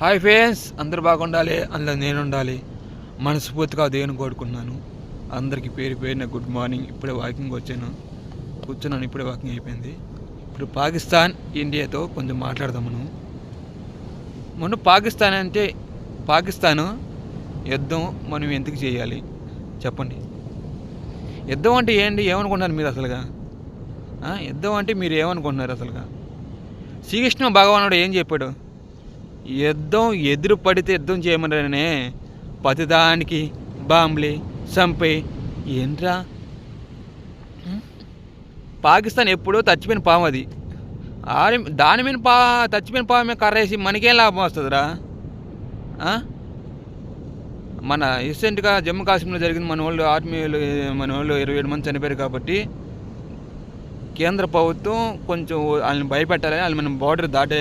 Hi friends, అందరూ బాగుండాలి, అందులో నేను ఉండాలి. మనస్ఫూర్తిగా దేవుని కోరుకున్నాను. అందరికీ పేరు పేరున గుడ్ మార్నింగ్. ఇప్పుడే వాకింగ్ వచ్చాను, కూర్చున్నాను. ఇప్పుడే వాకింగ్ అయిపోయింది. ఇప్పుడు పాకిస్తాన్ ఇండియాతో కొంచెం మాట్లాడదాం. మనం పాకిస్తాను యుద్ధం మనం ఎందుకు చేయాలి చెప్పండి. యుద్ధం అంటే ఏంటి, ఏమనుకుంటున్నారు మీరు అసలుగా? యుద్ధం అంటే మీరు ఏమనుకుంటున్నారు అసలుగా? శ్రీకృష్ణ భగవానుడు ఏం చెప్పాడు? యుద్ధం ఎదురు పడితే యుద్ధం చేయమన్నారనే, ప్రతిదానికి బాంబులే చంపే ఏంట్రా? పాకిస్తాన్ ఎప్పుడో చచ్చిపోయిన పాము అది. దాని మీద చచ్చిపోయిన పాము మీద కర్రేసి మనకేం లాభం వస్తుందిరా? మన రీసెంట్గా జమ్మూ కాశ్మీర్లో జరిగిన మన వాళ్ళు ఆర్మీలు, మన వాళ్ళు 27 మంది చనిపోయారు. కాబట్టి కేంద్ర ప్రభుత్వం కొంచెం వాళ్ళని భయపెట్టాలని, వాళ్ళు మనం బార్డర్ దాటే